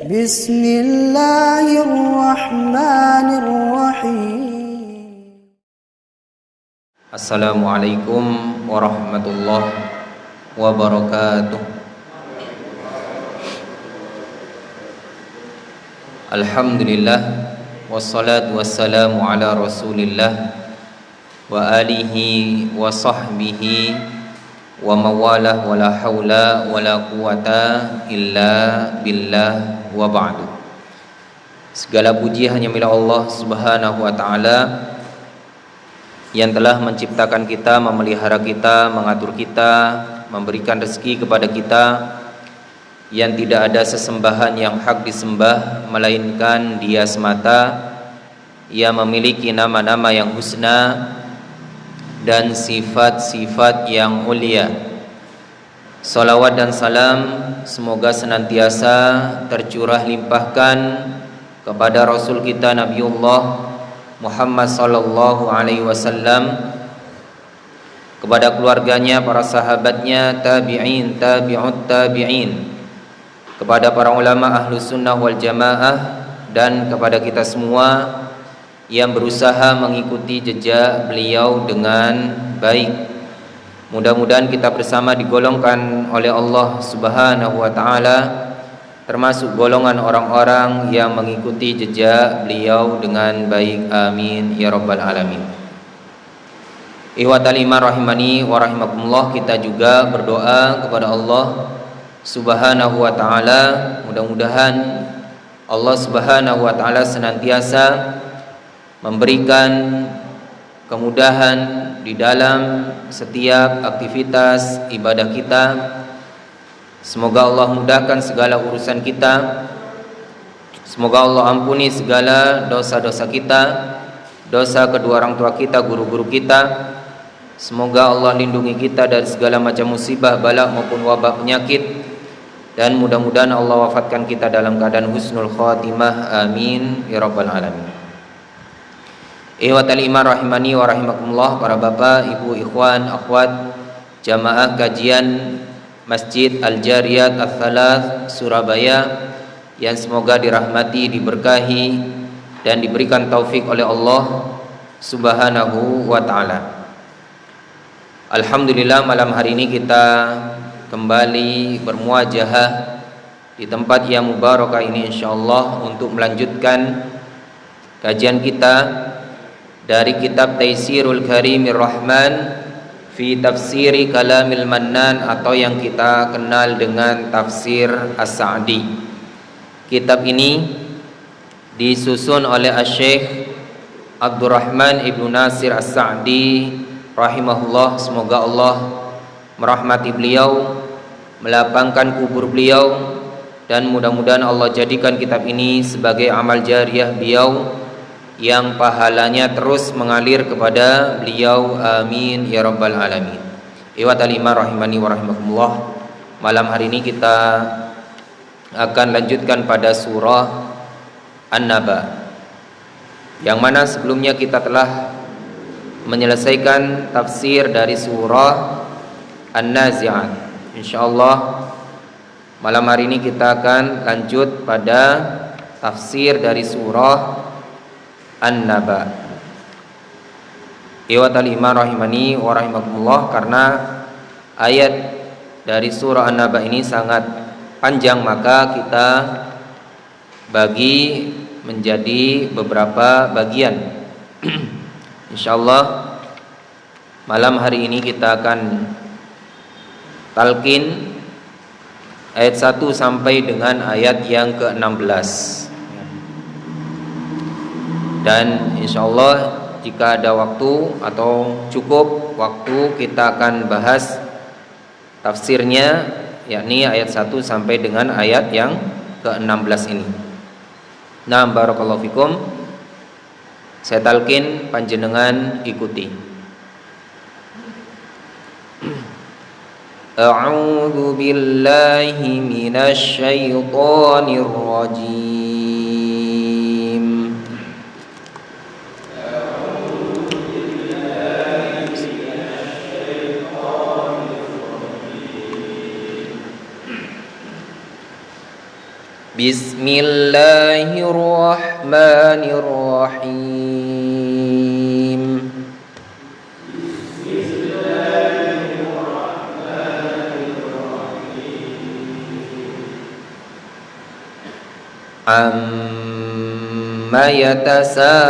بسم الله الرحمن الرحيم. Assalamualaikum warahmatullahi wabarakatuh. Alhamdulillah wassalatu wassalamu ala Rasulillah wa alihi wa sahbihi wa mawalah wa la haula wa la quwata illa billah wa ba'du. Segala puji hanya milik Allah Subhanahu wa taala yang telah menciptakan kita, memelihara kita, mengatur kita, memberikan rezeki kepada kita, yang tidak ada sesembahan yang hak disembah melainkan Dia semata, yang memiliki nama-nama yang husna dan sifat-sifat yang mulia. Salawat dan salam semoga senantiasa tercurah limpahkan kepada Rasul kita Nabiullah Muhammad sallallahu alaihi wasallam, kepada keluarganya, para sahabatnya, tabi'in, tabi'ut tabi'in, kepada para ulama ahlu sunnah wal jamaah, dan kepada kita semua yang berusaha mengikuti jejak beliau dengan baik. Mudah-mudahan kita bersama digolongkan oleh Allah Subhanahu wa taala termasuk golongan orang-orang yang mengikuti jejak beliau dengan baik. Amin ya rabbal alamin. Ihwatal iman rahimani wa rahimakumullah, kita juga berdoa kepada Allah Subhanahu wa taala, mudah-mudahan Allah Subhanahu wa taala senantiasa memberikan kemudahan di dalam setiap aktivitas ibadah kita. Semoga Allah mudahkan segala urusan kita. Semoga Allah ampuni segala dosa-dosa kita, dosa kedua orang tua kita, guru-guru kita. Semoga Allah lindungi kita dari segala macam musibah, bala maupun wabah penyakit. Dan mudah-mudahan Allah wafatkan kita dalam keadaan husnul khatimah. Amin ya rabbal alamin. Ihwatal iman rahimani wa rahimakumullah, para bapak, ibu, ikhwan, akhwat, jamaah kajian Masjid Al-Jariyat Al-Thalath Surabaya, yang semoga dirahmati, diberkahi, dan diberikan taufik oleh Allah Subhanahu wa ta'ala. Alhamdulillah, malam hari ini kita kembali bermuajahah di tempat yang mubarakah ini insyaallah untuk melanjutkan kajian kita dari kitab Taisirul Karimir Rahman fi tafsiri kalamil mannan, atau yang kita kenal dengan tafsir As-Sa'di. Kitab ini disusun oleh Asy-Syaikh Abdurrahman Ibnu Nasir As-Sa'di rahimahullah. Semoga Allah merahmati beliau, melapangkan kubur beliau, dan mudah-mudahan Allah jadikan kitab ini sebagai amal jariyah beliau yang pahalanya terus mengalir kepada beliau. Amin ya rabbal alamin. Ihwatal iman rahimani wa rahimakumullah, malam hari ini kita akan lanjutkan pada surah An-Naba, yang mana sebelumnya kita telah menyelesaikan tafsir dari surah An-Nazi'at. Insyaallah malam hari ini kita akan lanjut pada tafsir dari surah An-Naba. Ihwatal iman rahimani wa rahimakumullah, karena ayat dari surah An-Naba ini sangat panjang, maka kita bagi menjadi beberapa bagian. Insyaallah malam hari ini kita akan talqin ayat 1 sampai dengan ayat yang ke-16. Dan insyaallah jika ada waktu atau cukup waktu, kita akan bahas tafsirnya, yakni ayat 1 sampai dengan ayat yang ke-16 ini. Nah, barakallahu fikum. Saya talqin, panjenengan ikuti. A'udzu billahi minasy syaithanir rajim. Bismillahirrahmanirrahim. Amma yatasaalun.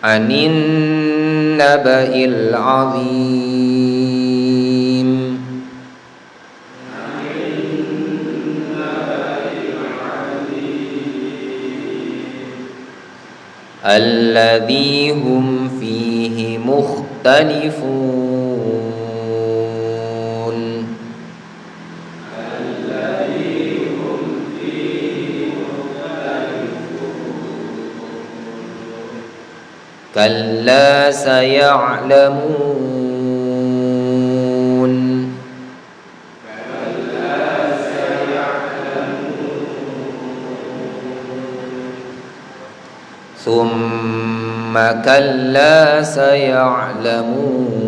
Anin naba'il azim. Alladzi hum fihi mukhtalifun. Kalla saya'lamun. Thumma kalla saya'lamun.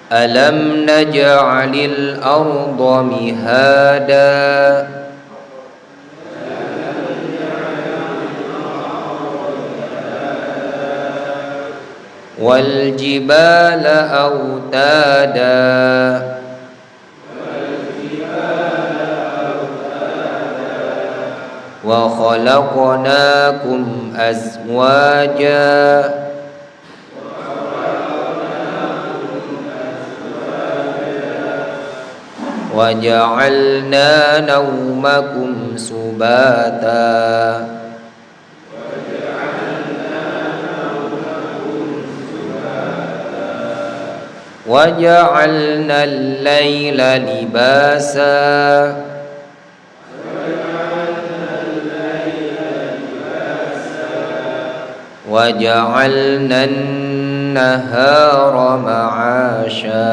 Alam naj'alil arda mihada. Wal jibala autada. Wa khalaqnakum azwaja. Wa ja'alna nawmakum subata. Wa ja'alna al-laila libasa. Wa ja'alna an-nahara ma'asha.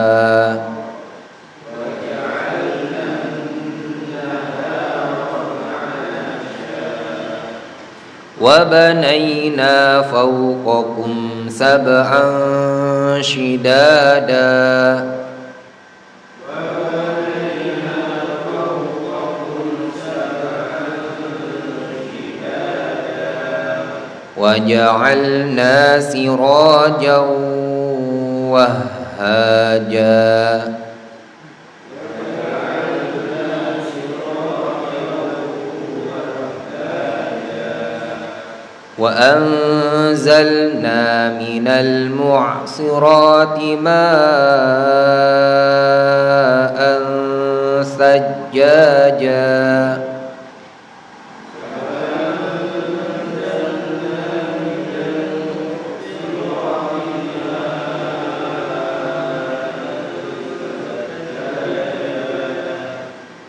وبنينا فوقكم سبعا شدادا. وجعلنا سراجا وهاجا. وأنزلنا من المعصرات ماء ثجاجا.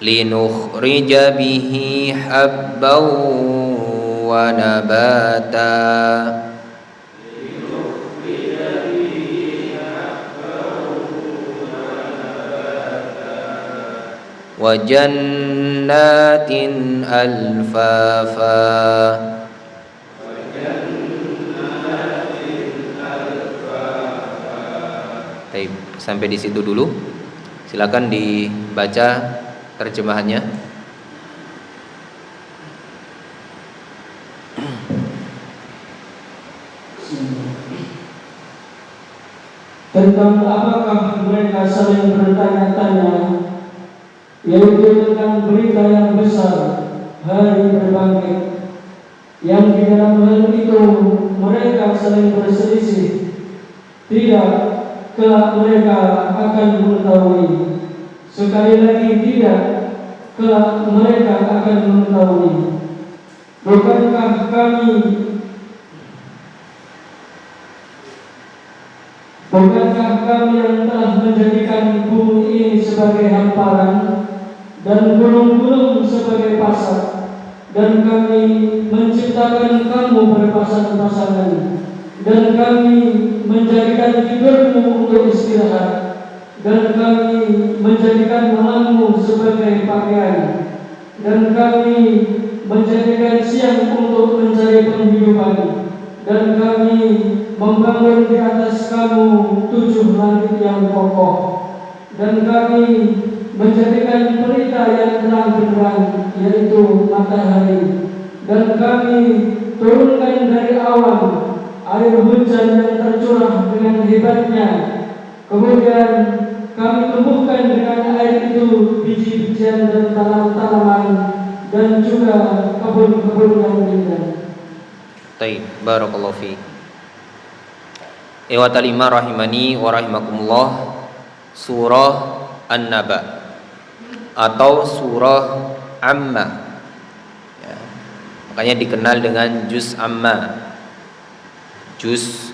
لنخرج به حبا ونباتا. وجنات ألفافا. Baik, sampai di situ dulu. Silakan dibaca terjemahannya. Tentang apakah mereka saling bertanya-tanya, yaitu tentang berita yang besar, hari berbangkit, yang di dalam hal itu mereka saling berselisih. Tidak, kelak mereka akan mengetahui. Sekali lagi tidak, kelak mereka akan mengetahui. Bukankah kami yang telah menjadikan bumi ini sebagai hamparan dan gunung-gunung sebagai pasar dan kami menciptakan kamu berpasangan-pasangan, dan kami menjadikan tidurmu untuk istirahat, dan kami menjadikan malammu sebagai pakaian, dan kami menjadikan siang untuk mencari penghidupan, dan kami membangun di atas kamu 7 langit yang kokoh, dan kami menjadikan pelita yang terang benderang, yaitu matahari, dan kami turunkan dari awan air hujan yang tercurah dengan hebatnya. Kemudian kami tumbuhkan dengan air itu biji-bijian dan tanaman-tanaman, dan juga kebun-kebun yang indah. Baik, barakallahu fi. Ikhwatal iman rahimani wa rahimakumullah. Surah An-Naba atau surah Amma, ya, makanya dikenal dengan juz Amma, juz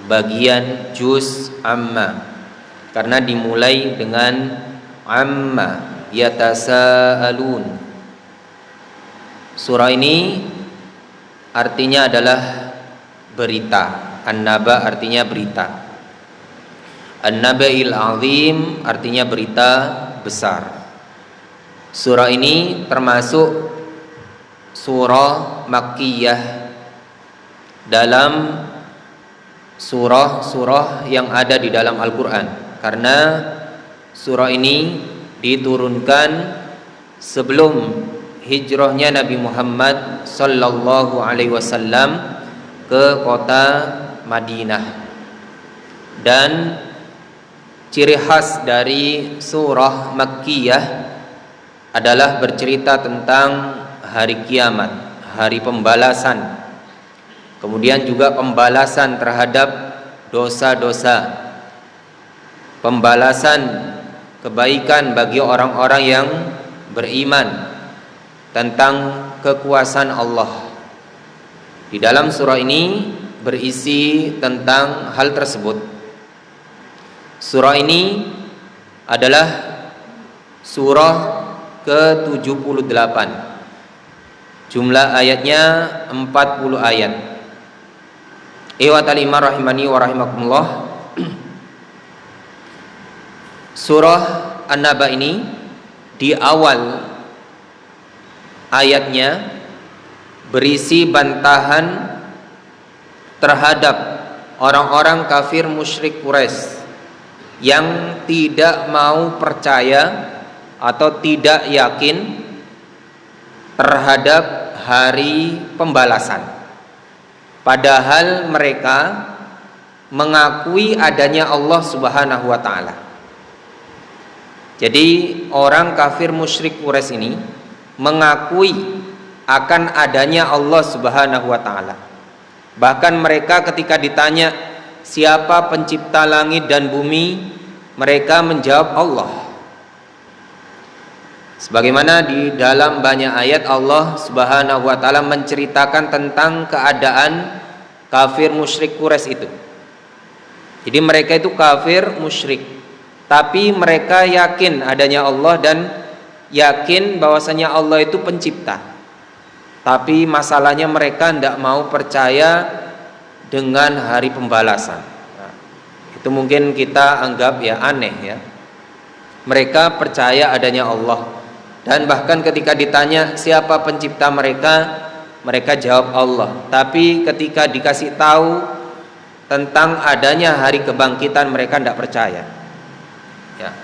bagian juz Amma, karena dimulai dengan Amma yatasaalun. Surah ini artinya adalah berita. An-Naba artinya berita. An-Naba'il Azim artinya berita besar. Surah ini termasuk surah Makkiyah dalam surah-surah yang ada di dalam Al-Quran, karena surah ini diturunkan sebelum hijrahnya Nabi Muhammad sallallahu alaihi wasallam ke kota Madinah. Dan ciri khas dari surah Makkiyah adalah bercerita tentang hari kiamat, hari pembalasan, kemudian juga pembalasan terhadap dosa-dosa, pembalasan kebaikan bagi orang-orang yang beriman, tentang kekuasaan Allah. Di dalam surah ini berisi tentang hal tersebut. Surah ini adalah surah ke-78. Jumlah ayatnya 40 ayat. Ikhwatal iman rahimani wa rahimakumullah. Surah An-Naba ini di awal ayatnya berisi bantahan terhadap orang-orang kafir musyrik Quraisy yang tidak mau percaya atau tidak yakin terhadap hari pembalasan, padahal mereka mengakui adanya Allah Subhanahu wa taala. Jadi orang kafir musyrik Quraisy ini mengakui akan adanya Allah Subhanahu wa taala. Bahkan mereka ketika ditanya siapa pencipta langit dan bumi, mereka menjawab Allah. Sebagaimana di dalam banyak ayat Allah Subhanahu wa taala menceritakan tentang keadaan kafir musyrik Quraisy itu. Jadi mereka itu kafir musyrik, tapi mereka yakin adanya Allah dan yakin bahwasanya Allah itu pencipta. Tapi masalahnya mereka tidak mau percaya dengan hari pembalasan. Nah, itu mungkin kita anggap ya aneh ya. Mereka percaya adanya Allah, dan bahkan ketika ditanya siapa pencipta mereka, mereka jawab Allah. Tapi ketika dikasih tahu tentang adanya hari kebangkitan, mereka tidak percaya. Ya.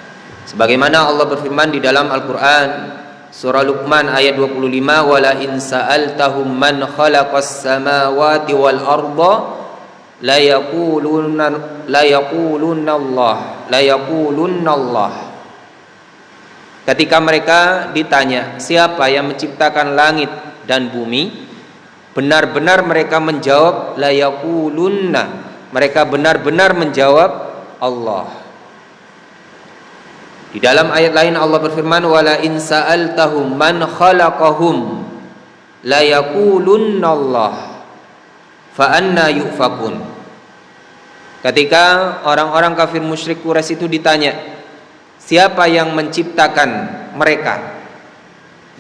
Sebagaimana Allah berfirman di dalam Al-Qur'an surah Luqman ayat 25, wala in sa'altahum man khalaqas samawati wal arda la yaqulunna Allah. Ketika mereka ditanya siapa yang menciptakan langit dan bumi, benar-benar mereka menjawab la yaqulunna, mereka benar-benar menjawab Allah. Di dalam ayat lain Allah berfirman wala in sa'altahum man khalaqahum la yaqulunna Allah fa anna yufakun. Ketika orang-orang kafir musyrik Quraisy itu ditanya siapa yang menciptakan mereka,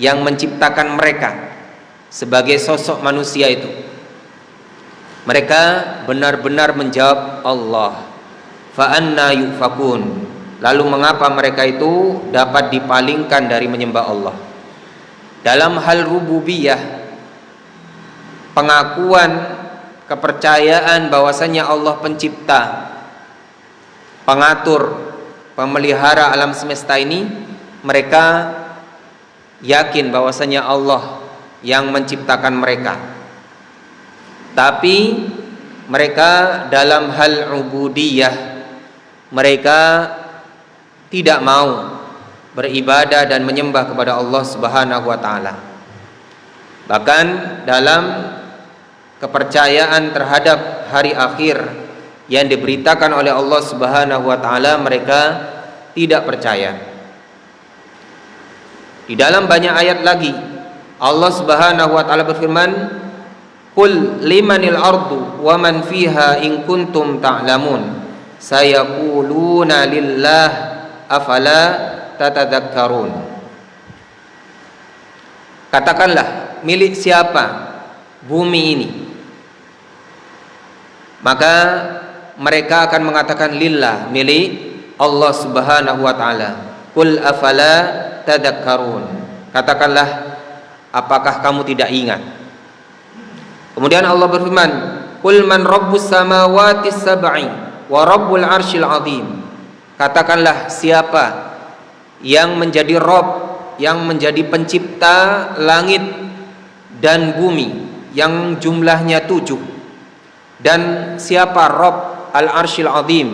yang menciptakan mereka, sebagai sosok manusia itu. Mereka benar-benar menjawab Allah. Fa anna yufakun. Lalu mengapa mereka itu dapat dipalingkan dari menyembah Allah? Dalam hal rububiyah, pengakuan kepercayaan bahwasanya Allah pencipta, pengatur, pemelihara alam semesta ini, mereka yakin bahwasanya Allah yang menciptakan mereka. Tapi mereka dalam hal ubudiyah, mereka tidak mau beribadah dan menyembah kepada Allah Subhanahu wa taala. Bahkan dalam kepercayaan terhadap hari akhir yang diberitakan oleh Allah Subhanahu wa taala, mereka tidak percaya. Di dalam banyak ayat lagi Allah Subhanahu wa taala berfirman, "Qul limanil ardu wa man fiha in kuntum ta'lamun sayaquluna lillah afala tatadzakkarun." Katakanlah, milik siapa bumi ini? Maka mereka akan mengatakan lillah, milik Allah Subhanahu wa taala. Qul afala tadzakkarun. Katakanlah, apakah kamu tidak ingat? Kemudian Allah berfirman, "Qul man rabbus samawati sab'i wa rabbul arsyil azim." Katakanlah, siapa yang menjadi Rabb, yang menjadi pencipta langit dan bumi yang jumlahnya 7, dan siapa Rabb al-arsyil azim,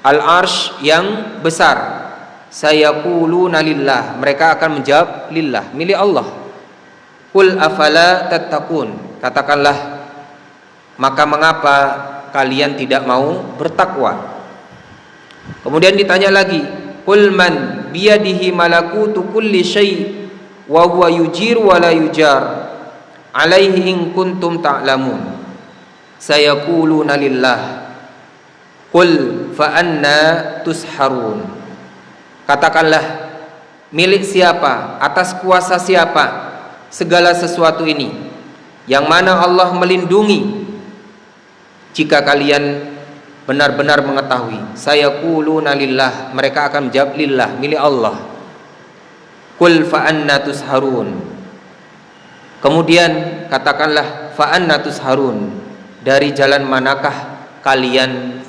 al-arsy yang besar. Sayaquluna lillah, mereka akan menjawab lillah, milik Allah. Qul afala tattaqun. Katakanlah, maka mengapa kalian tidak mau bertakwa? Kemudian ditanya lagi, qul man biyadihi malakutu kulli syai' wa huwa yujiru wa la yujar alaihi in kuntum ta'lamun sayaquluna lillah qul fa anna tusharun. Katakanlah, milik siapa, atas kuasa siapa segala sesuatu ini, yang mana Allah melindungi jika kalian benar-benar mengetahui. Sayaquluna lillah, mereka akan menjawab lillah, milik Allah. Qul fa anna tusharun. Kemudian katakanlah, fa anna tusharun, dari jalan manakah kalian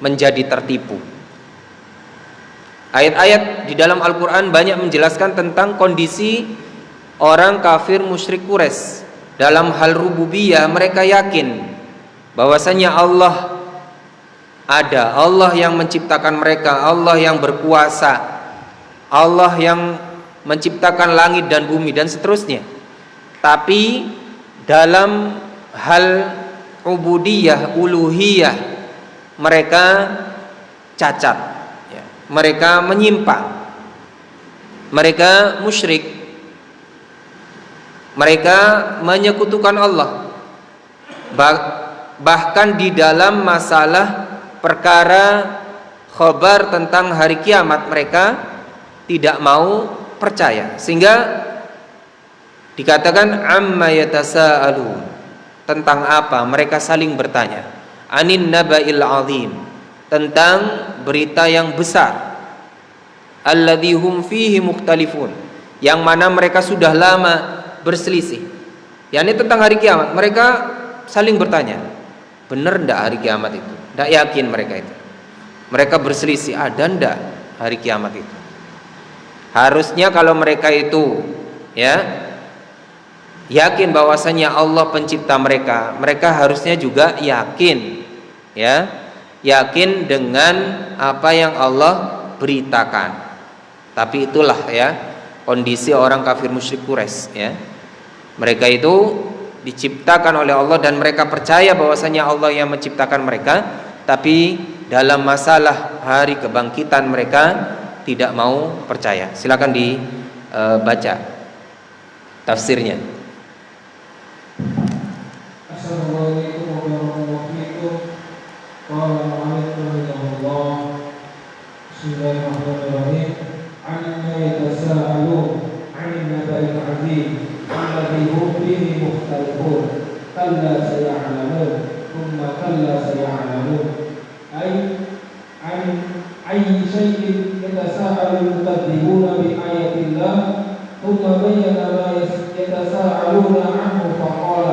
menjadi tertipu? Ayat-ayat di dalam Al-Quran banyak menjelaskan tentang kondisi orang kafir musyrik Quraisy. Dalam hal rububiyah, mereka yakin bahwasanya Allah ada, Allah yang menciptakan mereka, Allah yang berkuasa, Allah yang menciptakan langit dan bumi dan seterusnya. Tapi dalam hal ubudiyah, uluhiyah, mereka cacat, mereka menyimpang, mereka musyrik, mereka menyekutukan Allah. Bahkan di dalam masalah perkara khabar tentang hari kiamat, mereka tidak mau percaya, sehingga dikatakan amma yatasaalun, tentang apa mereka saling bertanya, anin naba'il azim, tentang berita yang besar, alladzi hum fihi mukhtalifun, yang mana mereka sudah lama berselisih, yakni tentang hari kiamat. Mereka saling bertanya, benar ndak hari kiamat itu? Ndak yakin mereka itu. Mereka berselisih, ada ndak hari kiamat itu? Harusnya kalau mereka itu yakin bahwasanya Allah pencipta mereka, mereka harusnya juga yakin, yakin dengan apa yang Allah beritakan. Tapi itulah kondisi orang kafir musyrik Quraisy, mereka itu diciptakan oleh Allah dan mereka percaya bahwasanya Allah yang menciptakan mereka, tapi dalam masalah hari kebangkitan mereka tidak mau percaya. Silakan dibaca tafsirnya. Assalamualaikum warahmatullahi wabarakatuh. Bismillahirrahmanirrahim. Amma yatasaalun 'anil naba'il 'azim alladzi hum المكذبون بآيات الله ثم بين ما يتساءلون عنه فقال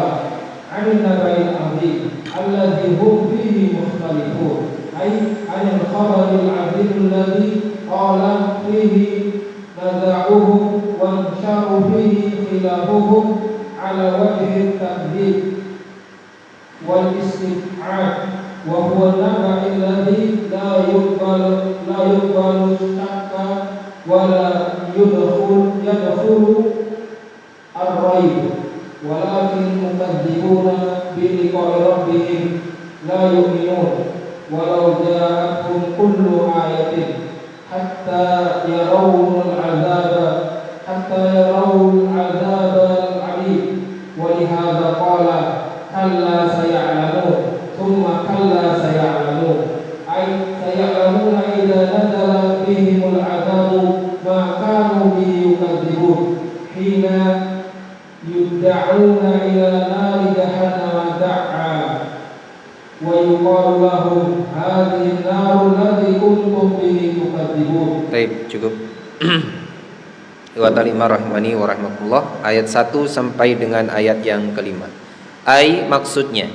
عن النبأ العظيم الذي هم فيه مختلفون أي عن الخبر العظيم الذي قال فيه نزاعهم وانشر فيه خلافهم على وجه التكذيب والاستبعاد وهو النبأ الذي لا يقبل الشك ولا يدخل الريب ولكن المكذبون بلقاء ربهم لا يؤمنون ولو جاءتهم كل آية حتى يروا العذاب العليم ولهذا قال كلا سيعلمون ثم كلا سيعلمون أي سيعلمون إذا نزل بهم العذاب ما كانوا به يكذبون حين يدعون إلى نار جهنم دعا ويقال لهم هذه النار التي كنتم به تكذبون. Baik, cukup. Ikhwatal iman rahimani wa rahimakumullah, ayat 1 sampai dengan ayat yang kelima. Ai maksudnya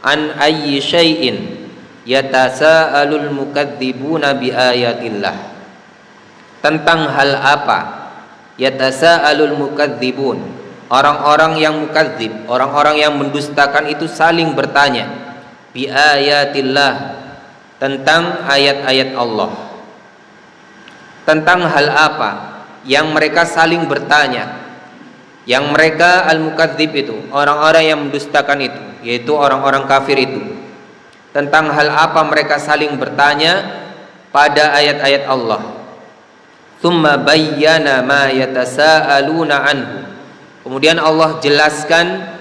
an ayyi syai'in yatasaalul mukadzibuna bi ayatillah, tentang hal apa yatasaalul mukadzibun, orang-orang yang mukadzib, orang-orang yang mendustakan itu saling bertanya, bi ayatillah, tentang ayat-ayat Allah. Tentang hal apa yang mereka saling bertanya, yang mereka al-mukadzib itu, orang-orang yang mendustakan itu, yaitu orang-orang kafir itu. Tentang hal apa mereka saling bertanya pada ayat-ayat Allah. Tsumma bayyana ma yatasaaluna anhu, kemudian Allah jelaskan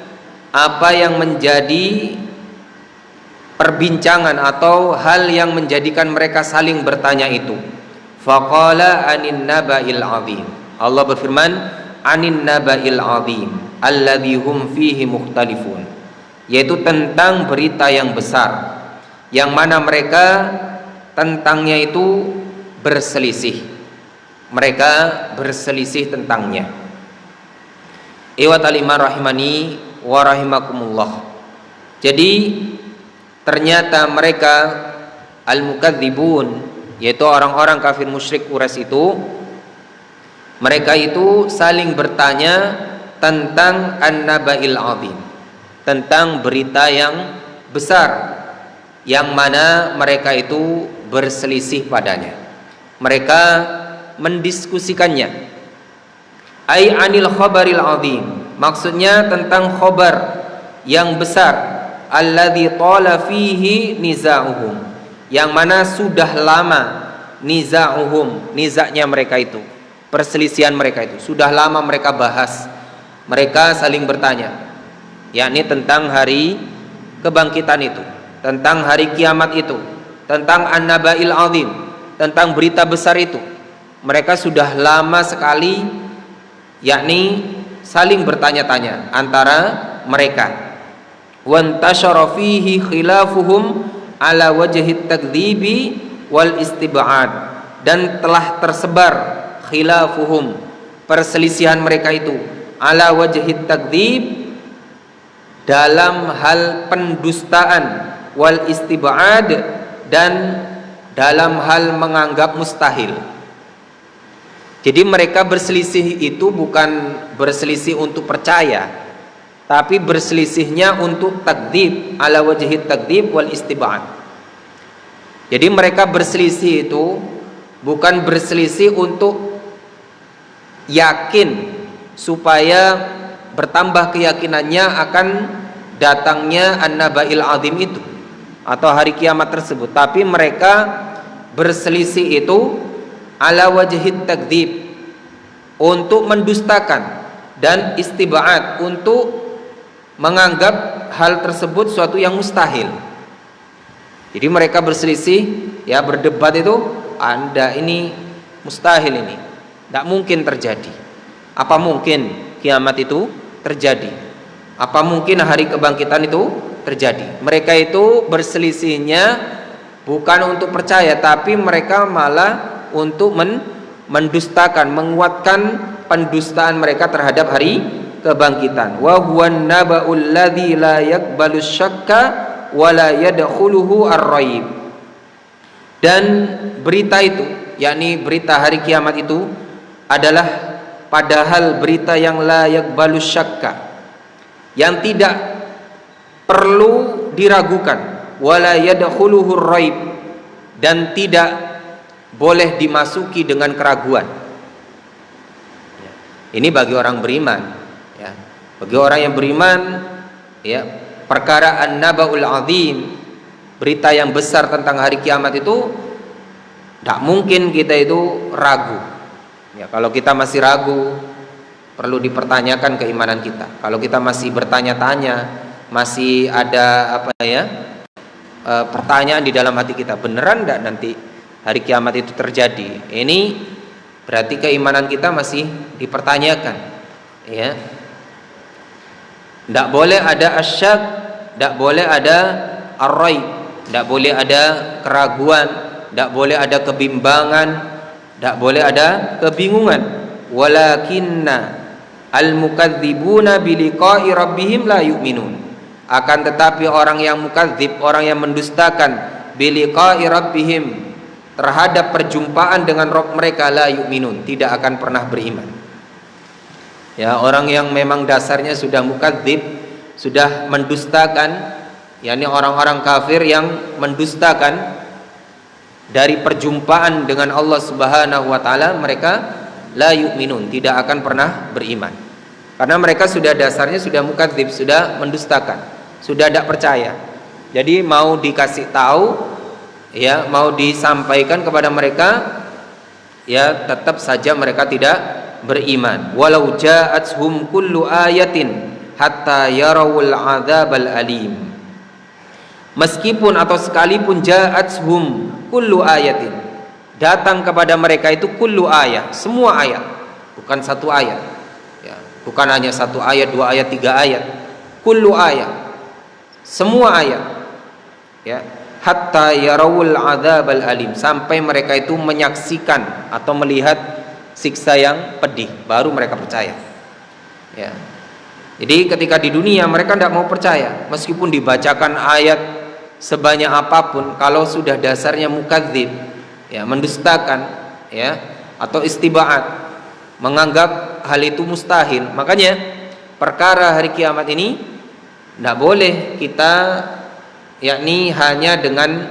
apa yang menjadi perbincangan atau hal yang menjadikan mereka saling bertanya itu. Faqala anin naba'il azim, Allah berfirman anin naba'il azim alladzi hum fihi mukhtalifun, yaitu tentang berita yang besar yang mana mereka tentangnya itu berselisih. Mereka berselisih tentangnya. Ikhwatal iman rahimani wa rahimakumullah. Jadi ternyata mereka al-mukadzibun, yaitu orang-orang kafir musyrik Quraisy itu, mereka itu saling bertanya tentang an-naba'il azim, tentang berita yang besar yang mana mereka itu berselisih padanya. Mereka mendiskusikannya. Ai anil khabaril azim, maksudnya tentang khabar yang besar, alladzi tala fihi niza'uhum, yang mana sudah lama niza'uhum, nizaknya mereka itu, perselisihan mereka itu sudah lama mereka bahas. Mereka saling bertanya, yakni tentang hari kebangkitan itu, tentang hari kiamat itu, tentang an-naba'il azim, tentang berita besar itu. Mereka sudah lama sekali, yakni saling bertanya-tanya antara mereka. Wantashara fihi khilafuhum ala wajhi takdzibi wal istib'ad, dan telah tersebar khilafuhum, perselisihan mereka itu, ala wajhi takdzib, dalam hal pendustaan, wal istib'ad, dan dalam hal menganggap mustahil. Jadi mereka berselisih itu bukan berselisih untuk percaya, tapi berselisihnya untuk takdzib, ala wajhi takdzib wal istib'ad. Jadi mereka berselisih itu bukan berselisih untuk yakin supaya bertambah keyakinannya akan datangnya an-naba'il azim itu atau hari kiamat tersebut, tapi mereka berselisih itu ala wajhi takdzib, untuk mendustakan, dan istib'ad, untuk menganggap hal tersebut suatu yang mustahil. Jadi mereka berselisih, ya, berdebat itu, Anda ini mustahil, ini tidak mungkin terjadi. Apa mungkin kiamat itu terjadi? Apa mungkin hari kebangkitan itu terjadi? Mereka itu berselisihnya bukan untuk percaya, tapi mereka malah untuk mendustakan, menguatkan pendustaan mereka terhadap hari kebangkitan. Wa huwan naba'ul ladzi la yaqbalu syakka wa la yadkhuluhu ar-raib. Dan berita itu, yakni berita hari kiamat itu adalah padahal berita yang la yaqbalu syakka, yang tidak perlu diragukan, wa la yadkhuluhu ar-raib, dan tidak boleh dimasuki dengan keraguan. Ini bagi orang beriman, ya. Bagi orang yang beriman, ya, perkara an-naba'ul azim, berita yang besar tentang hari kiamat itu tidak mungkin kita itu ragu. Ya, kalau kita masih ragu, perlu dipertanyakan keimanan kita. Kalau kita masih bertanya-tanya, masih ada pertanyaan di dalam hati kita, beneran tidak nanti hari kiamat itu terjadi, ini berarti keimanan kita masih dipertanyakan, ya. Tidak boleh ada asyak, tidak boleh ada ar-raib, tidak boleh ada keraguan, tidak boleh ada kebimbangan, tidak boleh ada kebingungan. Walakinna al-mukadzibuna biliqa'i rabbihim la yu'minun. Akan tetapi orang yang mukadzib, orang yang mendustakan biliqa'i rabbihim, terhadap perjumpaan dengan Rabb mereka, la yu'minun, tidak akan pernah beriman. Ya, orang yang memang dasarnya sudah mukadzib, sudah mendustakan, yakni orang-orang kafir yang mendustakan dari perjumpaan dengan Allah Subhanahu wa taala, mereka la yu'minun, tidak akan pernah beriman. Karena mereka sudah dasarnya sudah mukadzib, sudah mendustakan, sudah tidak percaya. Jadi mau dikasih tahu, ya, mau disampaikan kepada mereka, ya, tetap saja mereka tidak beriman. Walau ja'athum kullu ayatin hatta yarawul adzabal alim. Meskipun atau sekalipun ja'athum kullu ayatin, datang kepada mereka itu kullu ayat, semua ayat, bukan satu ayat, ya, bukan hanya satu ayat, dua ayat, tiga ayat, kullu ayat, semua ayat, ya, hatta yarawul adzabal alim, sampai mereka itu menyaksikan atau melihat siksa yang pedih, baru mereka percaya, ya. Jadi ketika di dunia mereka tidak mau percaya, meskipun dibacakan ayat sebanyak apapun, kalau sudah dasarnya mukadzib, ya, mendustakan, ya, atau istiba'at, menganggap hal itu mustahil. Makanya perkara hari kiamat ini tidak boleh kita, yakni hanya dengan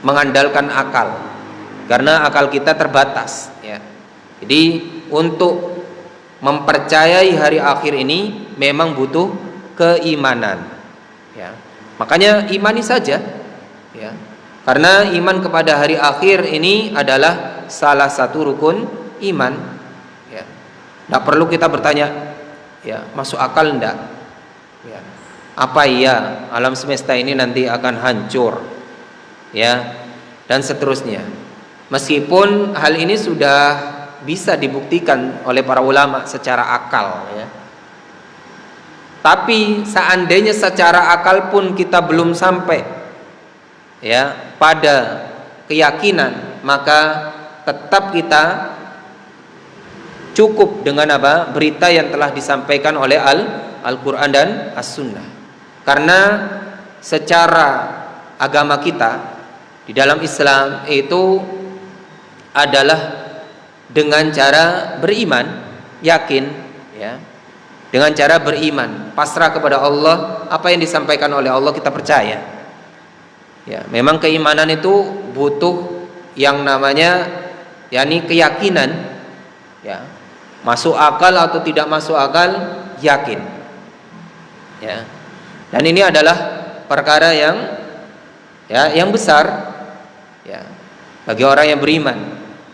mengandalkan akal, karena akal kita terbatas, ya. Jadi untuk mempercayai hari akhir ini memang butuh keimanan, ya. Makanya imani saja, ya. Karena iman kepada hari akhir ini adalah salah satu rukun iman, ya. Tidak perlu kita bertanya, ya, masuk akal enggak, ya, apa iya alam semesta ini nanti akan hancur, ya, dan seterusnya. Meskipun hal ini sudah bisa dibuktikan oleh para ulama secara akal, ya. Tapi seandainya secara akal pun kita belum sampai, ya, pada keyakinan, maka tetap kita cukup dengan apa? Berita yang telah disampaikan oleh Al-Quran dan As-Sunnah. Karena secara agama kita di dalam Islam itu adalah dengan cara beriman, yakin, ya, dengan cara beriman, pasrah kepada Allah, apa yang disampaikan oleh Allah kita percaya. Ya, memang keimanan itu butuh yang namanya, yakni keyakinan, ya, masuk akal atau tidak masuk akal, yakin, ya. Dan ini adalah perkara yang, ya, yang besar, ya, bagi orang yang beriman.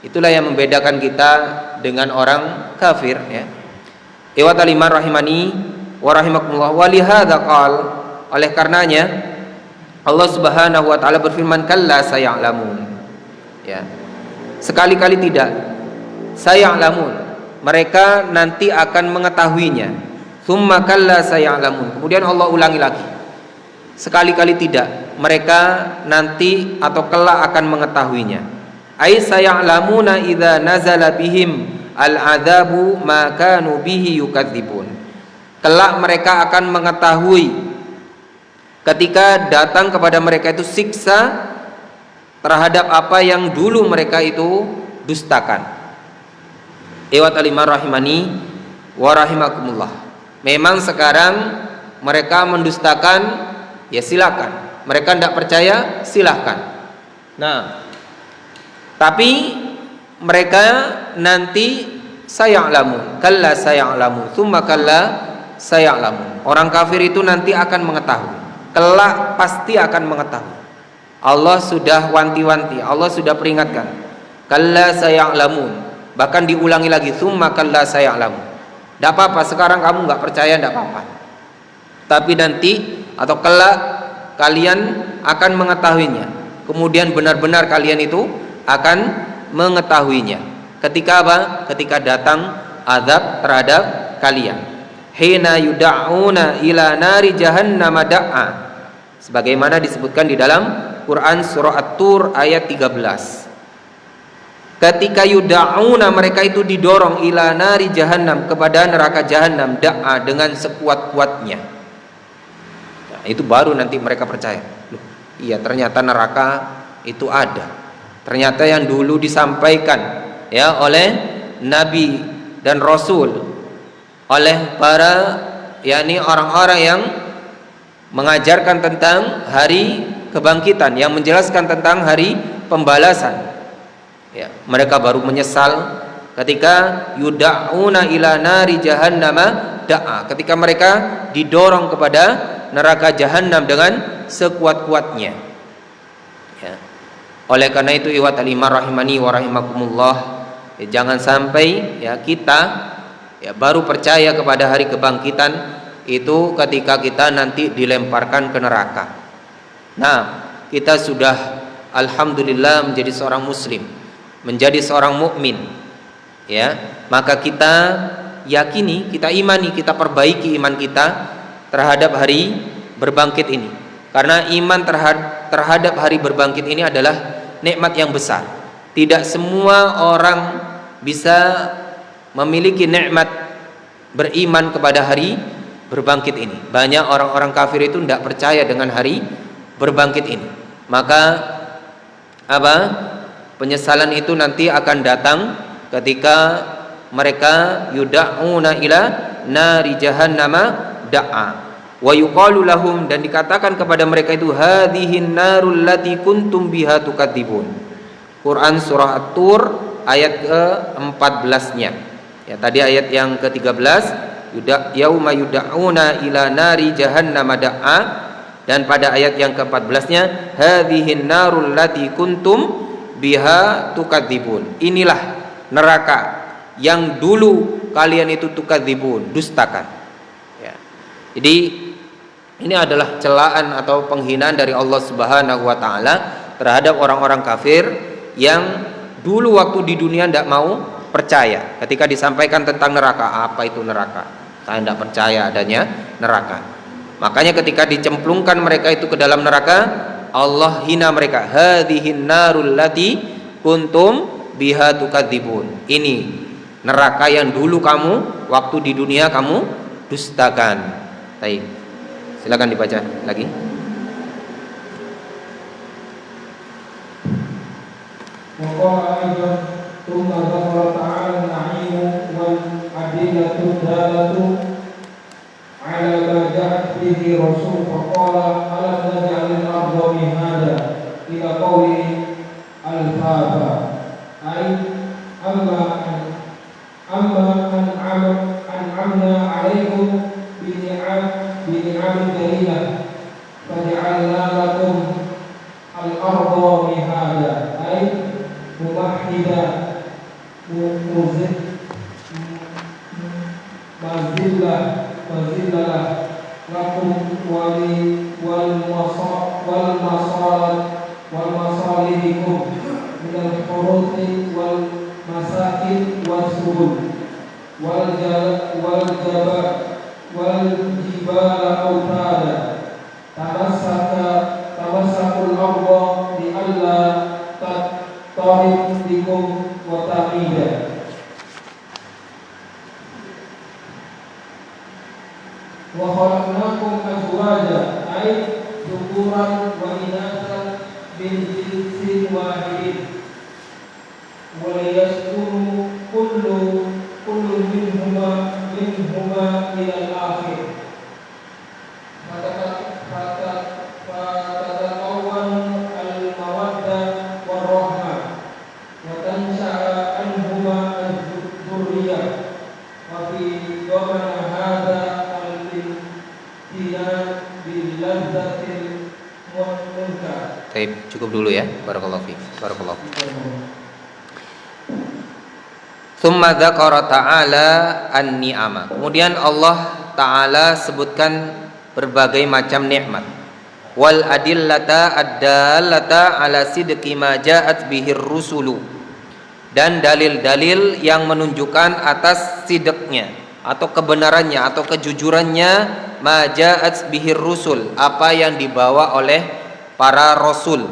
Itulah yang membedakan kita dengan orang kafir, ya. Ikhwatal iman rahimani wa rahimakumullah. Wa lihadza qal, oleh karenanya Allah Subhanahu wa taala berfirman, kalla saya'lamun, ya. Sekali-kali tidak, saya'lamun, mereka nanti akan mengetahuinya. Tsumma kalla saya'lamun, kemudian Allah ulangi lagi, sekali-kali tidak, mereka nanti atau kelak akan mengetahuinya. Ai saya'lamuna idza nazala bihim al-'adzabu ma kanu bihi yukadzibun. Kelak mereka akan mengetahui ketika datang kepada mereka itu siksa terhadap apa yang dulu mereka itu dustakan. Iwat alimah rahimani wa rahimakumullah. Memang sekarang mereka mendustakan, ya silakan. Mereka tidak percaya, silakan. Nah, tapi mereka nanti saya'lamun, kalla saya'lamun, tsumma kalla saya'lamun. Orang kafir itu nanti akan mengetahui. Kelak pasti akan mengetahui. Allah sudah wanti-wanti, Allah sudah peringatkan. Kalla saya'lamun. Bahkan diulangi lagi, tsumma kalla saya'lamun. Tidak apa-apa, sekarang kamu nggak percaya, tidak apa-apa. Tapi nanti atau kelak kalian akan mengetahuinya. Kemudian benar-benar kalian itu akan mengetahuinya. Ketika apa? Ketika datang azab terhadap kalian. Hina yud'auna ila nari jahannam da'a. Sebagaimana disebutkan di dalam Quran surah At-Tur ayat 13. Ketika yud'auna, mereka itu didorong ila nari jahannam, kepada neraka jahannam, da'a, dengan sekuat-kuatnya. Nah, itu baru nanti mereka percaya. Loh, iya ternyata neraka itu ada. Ternyata yang dulu disampaikan ya oleh Nabi dan Rasul, oleh para yakni orang-orang yang mengajarkan tentang hari kebangkitan, yang menjelaskan tentang hari pembalasan. Ya, mereka baru menyesal ketika yud'auna ila nari jahannama da'a, ketika mereka didorong kepada neraka jahannam dengan sekuat-kuatnya. Ya. Oleh karena itu iwat alimah rahimani wa rahimakumullah, ya, jangan sampai ya kita ya baru percaya kepada hari kebangkitan itu ketika kita nanti dilemparkan ke neraka. Nah, kita sudah alhamdulillah menjadi seorang muslim, menjadi seorang mukmin, ya, maka kita yakini, kita imani, kita perbaiki iman kita terhadap hari berbangkit ini. Karena iman terhadap hari berbangkit ini adalah nikmat yang besar. Tidak semua orang bisa memiliki nikmat beriman kepada hari berbangkit ini. Banyak orang-orang kafir itu tidak percaya dengan hari berbangkit ini. Maka apa? Penyesalan itu nanti akan datang ketika mereka yud'auna ila nari jahannama da'a wa yuqalu lahum, dan dikatakan kepada mereka itu hadhihin narul lati kuntum biha tukadzibun. Quran surah At-Tur ayat ke-14-nya. Ya, tadi ayat yang ke-13 yauma yud'auna ila nari jahannama da'a, dan pada ayat yang ke-14-nya hadhihin narul lati kuntum biha tukadzibun. Inilah neraka yang dulu kalian itu tukadzibun, dustakan. Ya. Jadi ini adalah celaan atau penghinaan dari Allah Subhanahu wa taala terhadap orang-orang kafir yang dulu waktu di dunia tidak mau percaya. Ketika disampaikan tentang neraka, apa itu neraka? Saya tidak percaya adanya neraka. Makanya ketika dicemplungkan mereka itu ke dalam neraka, Allah hina mereka. Hadhihin narul lati kuntum biha tukadzibun. Ini neraka yang dulu kamu waktu di dunia kamu dustakan. Baik. Silakan dibaca lagi. Waqala aidan thumma dzakara ta'ala an-na'imu wal adillatu dalatu ala ma ja'at bihi rasul faqala alam naj'alil arda mihada ila qawli al-faba ay amma an'amna 'alaikum بنعم دليلة فجعلنا لكم الأرض مهادا أي ممهدا مذلة لكم والمصالحكم من الحروث والمساكن والسبل والجبال أوتادا تمسكوا الأرض لئلا تضطرب بيوتكم وتعميدا وخلقناكم أزواجا أي ذكورا وإناثا من جنس واحد وليسكنوا كل منهما إلى الآخر فتتكون المودة والرحمة وتنشأ عنهما الذرية وفي ضمن هذا الامتنان باللذة المنكر. Baik, cukup dulu ya. Barakallahu fiik. Barakallahu fiik. Tsumma dzakara ta'ala an-ni'ama. Kemudian Allah Ta'ala sebutkan berbagai macam nikmat. Wal adillata ad-dallata ala sidqi ma ja'at bihir rusulu. Dan dalil-dalil yang menunjukkan atas sidqnya atau kebenarannya atau kejujurannya ma ja'at bihir rusul, apa yang dibawa oleh para rasul.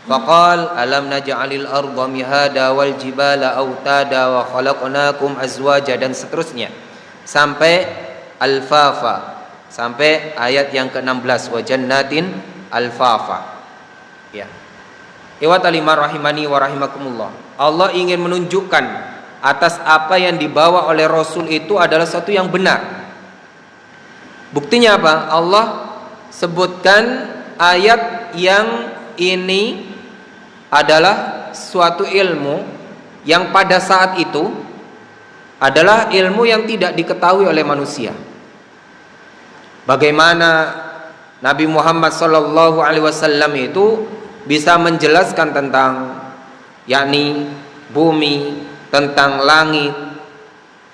Faqal alam naj'alil arda mihada wal jibala autada wa khalaqnakum azwaja, dan seterusnya sampai al-fafa, sampai ayat yang ke-16 wa jannatin al-fafa. Ya. Ikhwatal iman rahimani wa rahimakumullah. Allah ingin menunjukkan atas apa yang dibawa oleh rasul itu adalah sesuatu yang benar. Buktinya apa? Allah sebutkan ayat yang ini adalah suatu ilmu yang pada saat itu adalah ilmu yang tidak diketahui oleh manusia. Bagaimana Nabi Muhammad SAW itu bisa menjelaskan tentang yakni bumi, tentang langit.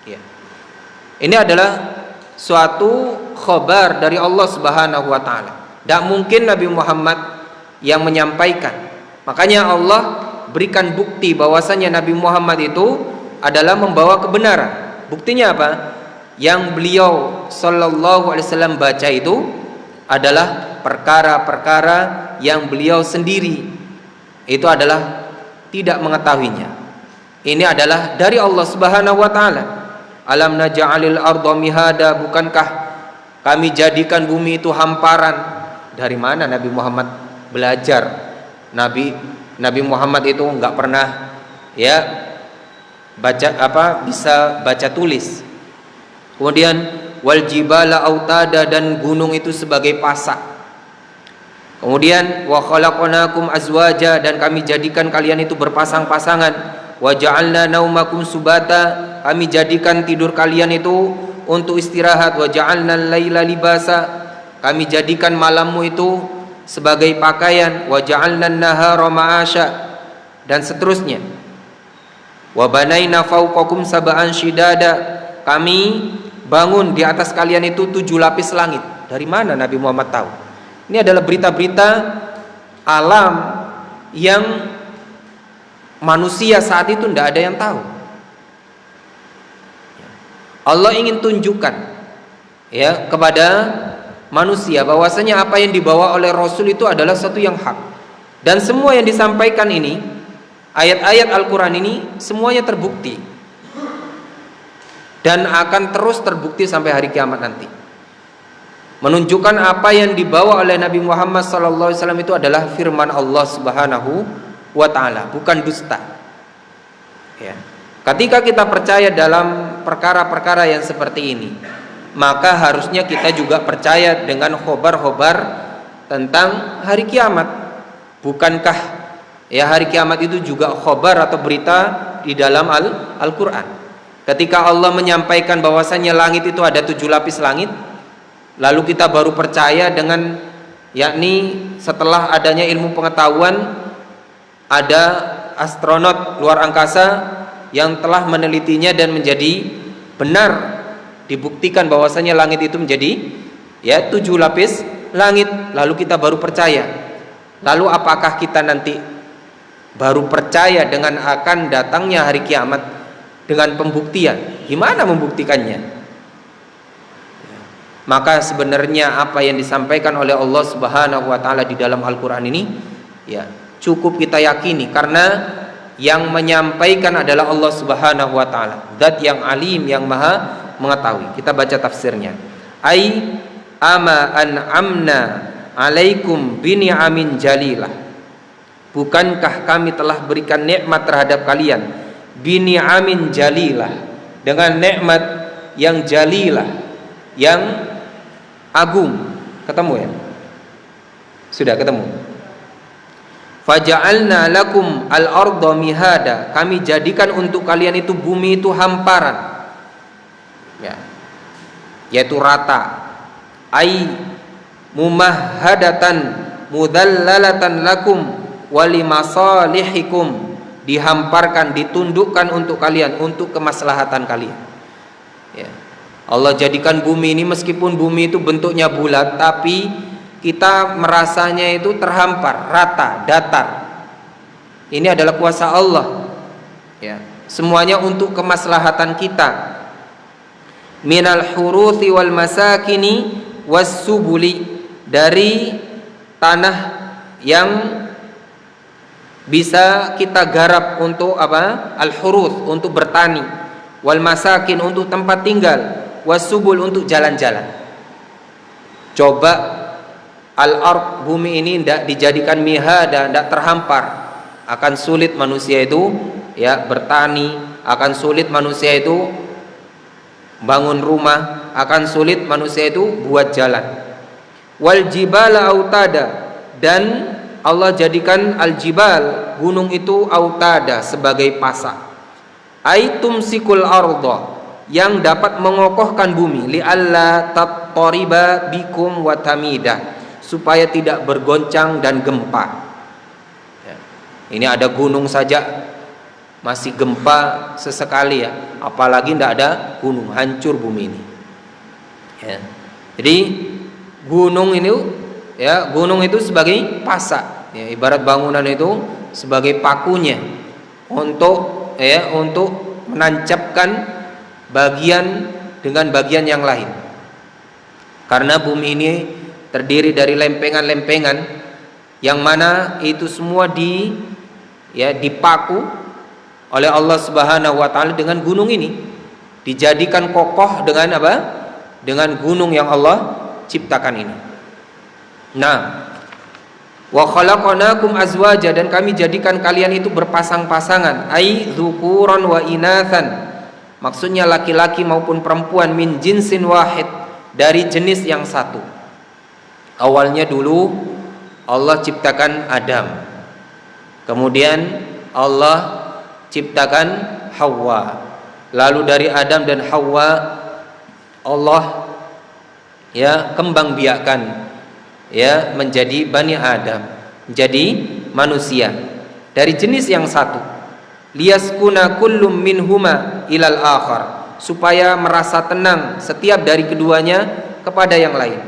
Ya. Ini adalah suatu khabar dari Allah Subhanahu wa taala. Tidak mungkin Nabi Muhammad yang menyampaikan. Makanya Allah berikan bukti bahwasanya Nabi Muhammad itu adalah membawa kebenaran. Buktinya apa? Yang beliau sallallahu alaihi wasallam baca itu adalah perkara-perkara yang beliau sendiri itu adalah tidak mengetahuinya. Ini adalah dari Allah Subhanahu wa taala. Alam naj'alil arda mihada, bukankah kami jadikan bumi itu hamparan? Dari mana Nabi Muhammad belajar? Nabi Muhammad itu enggak pernah ya bisa baca tulis. Kemudian wal jibala autada, dan gunung itu sebagai pasak. Kemudian wa khalaqnakum azwaja, dan kami jadikan kalian itu berpasang-pasangan. Wa ja'alna naumakum subata, kami jadikan tidur kalian itu untuk istirahat. Wa ja'alna al-laila libasa, kami jadikan malammu itu sebagai pakaian. Wa ja'alna an-nahara ma'asya, dan seterusnya. Wa banaina fawqakum sab'an shidada, kami bangun di atas kalian itu 7 lapis langit. Dari mana Nabi Muhammad tahu? Ini adalah berita-berita alam yang manusia saat itu tidak ada yang tahu. Allah ingin tunjukkan ya kepada manusia bahwasanya apa yang dibawa oleh Rasul itu adalah sesuatu yang hak. Dan semua yang disampaikan ini, ayat-ayat Al-Quran ini semuanya terbukti dan akan terus terbukti sampai hari kiamat nanti. Menunjukkan apa yang dibawa oleh Nabi Muhammad SAW itu adalah firman Allah Subhanahu wa ta'ala, bukan dusta ya. Ketika kita percaya dalam perkara-perkara yang seperti ini, maka harusnya kita juga percaya dengan khobar-khobar tentang hari kiamat. Bukankah ya hari kiamat itu juga khobar atau berita di dalam Al-Quran? Ketika Allah menyampaikan bahwasannya langit itu ada 7 lapis langit, lalu kita baru percaya dengan yakni setelah adanya ilmu pengetahuan, ada astronot luar angkasa yang telah menelitinya dan menjadi benar, dibuktikan bahwasanya langit itu menjadi ya 7 lapis langit, lalu kita baru percaya. Lalu apakah kita nanti baru percaya dengan akan datangnya hari kiamat dengan pembuktian? Gimana membuktikannya? Maka sebenarnya apa yang disampaikan oleh Allah Subhanahu wa taala di dalam Al-Qur'an ini ya cukup kita yakini, karena yang menyampaikan adalah Allah Subhanahu wa taala, zat yang alim, yang maha mengetahui. Kita baca tafsirnya. Ai ama an'amna alaikum bini'amin jalilah. Bukankah kami telah berikan nikmat terhadap kalian bini'amin jalilah, dengan nikmat yang jalilah, yang agung. Ketemu ya? Sudah ketemu. Faja'alna lakum al-ardha mihada. Kami jadikan untuk kalian itu bumi itu hamparan, ya, yaitu rata. Ai mumahhadatan mudallalatan lakum walimasalihikum. Dihamparkan, ditundukkan untuk kalian, untuk kemaslahatan kalian, ya. Allah jadikan bumi ini, meskipun bumi itu bentuknya bulat, tapi kita merasanya itu terhampar, rata, datar. Ini adalah kuasa Allah, ya. Semuanya untuk kemaslahatan kita. Minal huruthi wal masakini was subuli, dari tanah yang bisa kita garap untuk apa? Al-huruth, untuk bertani. Wal masakin, untuk tempat tinggal. Was subul, untuk jalan-jalan. Coba al-ard, bumi ini tidak dijadikan mihada, tidak terhampar, akan sulit manusia itu, ya, bertani. Akan sulit manusia itu bangun rumah. Akan sulit manusia itu buat jalan. Wal jibala autada, dan Allah jadikan al-jibal, gunung itu, autada, sebagai pasak. Aitum sikul arda, yang dapat mengokohkan bumi, li'alla tattariba bikum wa tamida, supaya tidak bergoncang dan gempa, ya. Ini ada gunung saja masih gempa sesekali, ya, apalagi tidak ada gunung, hancur bumi ini, ya. Jadi gunung ini, ya, gunung itu sebagai pasak, ya, ibarat bangunan itu sebagai pakunya untuk, ya, untuk menancapkan bagian dengan bagian yang lain. Karena bumi ini terdiri dari lempengan-lempengan yang mana itu semua dipaku oleh Allah Subhanahu wa taala dengan gunung ini, dijadikan kokoh dengan apa? Dengan gunung yang Allah ciptakan ini. Nah, wa khalaqnakum azwaja, dan kami jadikan kalian itu berpasang-pasangan, ai dzukuran wa inatsan, maksudnya laki-laki maupun perempuan, min jinsin wahid, dari jenis yang satu. Awalnya dulu Allah ciptakan Adam, kemudian Allah ciptakan Hawa, lalu dari Adam dan Hawa Allah, ya, kembang biakan, ya, menjadi Bani Adam, menjadi manusia dari jenis yang satu. Liyaskuna kullum minhuma ilal akhar, supaya merasa tenang setiap dari keduanya kepada yang lain.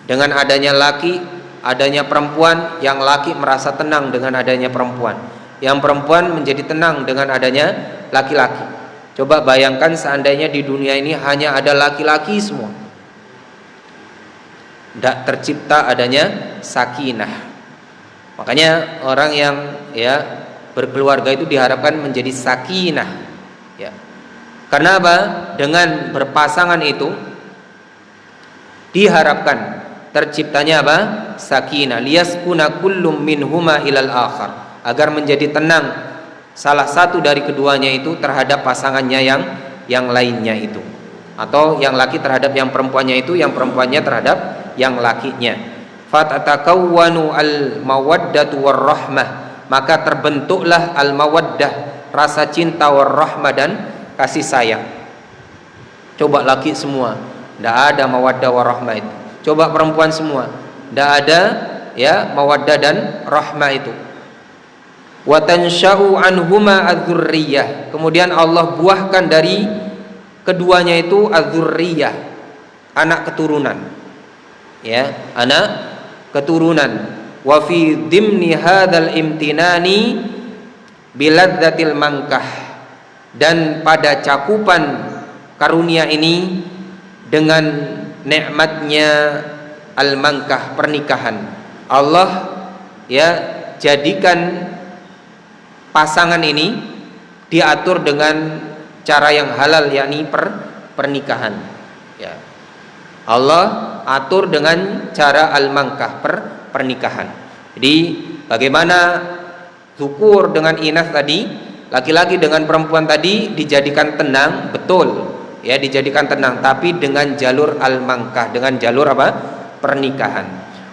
Dengan adanya laki, adanya perempuan, yang laki merasa tenang dengan adanya perempuan, yang perempuan menjadi tenang dengan adanya laki-laki. Coba bayangkan seandainya di dunia ini hanya ada laki-laki semua, tidak tercipta adanya sakinah. Makanya orang yang, ya, berkeluarga itu diharapkan menjadi sakinah, ya. Karena apa? Dengan berpasangan itu diharapkan terciptanya apa? Sakinah. Liyaskuna kullum minhuma ilal akhar, agar menjadi tenang salah satu dari keduanya itu terhadap pasangannya yang lainnya itu, atau yang laki terhadap yang perempuannya itu, yang perempuannya terhadap yang lakinya. Fatatakawwanu al-mawaddatu war-rahmah, maka terbentuklah al-mawaddah, rasa cinta, war-rahmah, dan kasih sayang. Coba laki semua, tidak ada mawaddah war-rahmah itu. Coba perempuan semua, tidak ada, ya, mawaddah dan rahmah itu. Wa tansha'u anhuma adz-dzurriyyah, kemudian Allah buahkan dari keduanya itu adz-dzurriyyah, anak keturunan, ya, anak keturunan. Wa fi dimni hadzal imtinani biladzatil mankah, dan pada cakupan karunia ini dengan nikmatnya al-mankah, pernikahan. Allah, ya, jadikan pasangan ini diatur dengan cara yang halal, yakni pernikahan. Ya. Allah atur dengan cara al-mankah, pernikahan. Jadi bagaimana zukur dengan inas tadi, laki-laki dengan perempuan tadi dijadikan tenang, betul. Ya, dijadikan tenang, tapi dengan jalur al-mankah, dengan jalur apa? Pernikahan.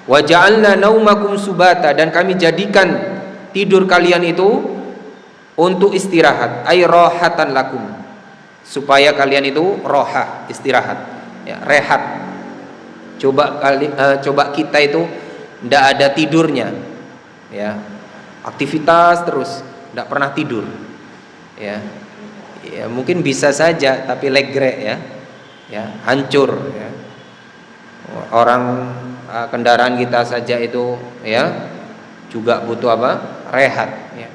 Wa ja'alna naumakum subata, dan kami jadikan tidur kalian itu untuk istirahat, ay rohatan lakum, supaya kalian itu rohah, istirahat, ya, rehat. Coba kita itu tidak ada tidurnya, ya, aktivitas terus, tidak pernah tidur, ya, ya mungkin bisa saja, tapi legrek, ya, hancur, ya. Orang kendaraan kita saja itu, ya, juga butuh apa? Rehat, ya.